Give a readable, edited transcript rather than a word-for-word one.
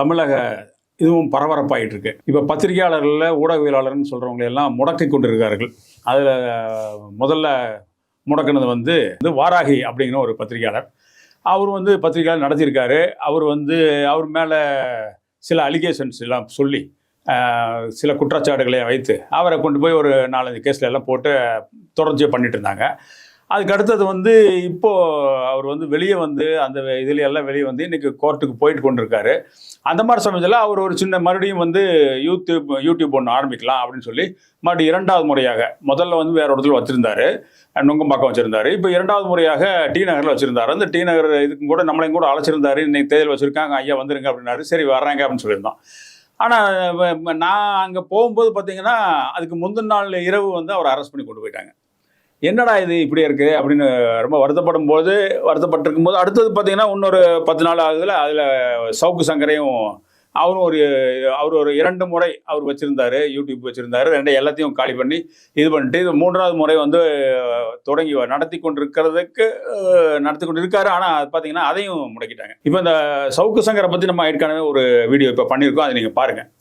தமிழக இதுவும் பரபரப்பாயிட்டு இருக்கு. இப்போ பத்திரிகையாளர்களில் ஊடகவியலாளர்னு சொல்கிறவங்களை எல்லாம் முடக்கி கொண்டிருக்கார்கள். அதில் முதல்ல முடக்கினது வந்து வாராகி அப்படிங்கிற ஒரு பத்திரிகையாளர். அவர் வந்து பத்திரிகையாளர் நடத்தியிருக்காரு. அவர் மேலே சில அலிகேஷன்ஸ் எல்லாம் சொல்லி சில குற்றச்சாட்டுகளை வைத்து அவரை கொண்டு போய் ஒரு 4-5 கேஸில் எல்லாம் போட்டு தொடர்ச்சியாக பண்ணிட்டு இருந்தாங்க. அதுக்கு அடுத்தது வந்து இப்போது அவர் வந்து வெளியே வந்து அந்த இதில் எல்லாம் வெளியே வந்து இன்றைக்கி கோர்ட்டுக்கு போயிட்டு கொண்டிருக்காரு. அந்த மாதிரி சமயத்தில் அவர் ஒரு சின்ன மறுபடியும் வந்து யூடியூப் ஒன்று ஆரம்பிக்கலாம் அப்படின்னு சொல்லி மறுபடியும் 2வது முறையாக, முதல்ல வந்து வேற இடத்துல வச்சுருந்தாரு, நுங்கம்பாக்கம் வச்சுருந்தாரு. இப்போ 2வது முறையாக டி நகரில் வச்சுருந்தாரு. அந்த டி நகர் இதுக்கும் கூட நம்மளையும் கூட அழைச்சிருந்தாரு. இன்னைக்கு தேர்தல் வச்சுருக்காங்க, ஐயா வந்துருங்க அப்படின்னாரு. சரி வர்றாங்க அப்படின்னு சொல்லியிருந்தோம். ஆனால் நான் அங்கே போகும்போது பார்த்தீங்கன்னா அதுக்கு முந்தின நாள் இரவு வந்து அவரை அரெஸ்ட் பண்ணி கொண்டு போயிட்டாங்க. என்னடா இது இப்படியே இருக்குது அப்படின்னு ரொம்ப வருத்தப்பட்டிருக்கும் போது அடுத்தது பார்த்தீங்கன்னா இன்னொரு 10 நாள் ஆகுதுல, அதில் சவுக்கு சங்கரையும் அவர் ஒரு 2 முறை அவர் வச்சுருந்தாரு, யூடியூப் வச்சுருந்தாரு. எல்லாத்தையும் காலி பண்ணி இது பண்ணிட்டு இது 3வது முறை வந்து தொடங்கி நடத்தி கொண்டு இருக்காரு. ஆனால் அது பார்த்தீங்கன்னா அதையும் முடக்கிட்டாங்க. இப்போ இந்த சவுக்கு சங்கரை பற்றி நம்ம ஏற்கனவே ஒரு வீடியோ இப்போ பண்ணியிருக்கோம், அதை நீங்கள் பாருங்கள்.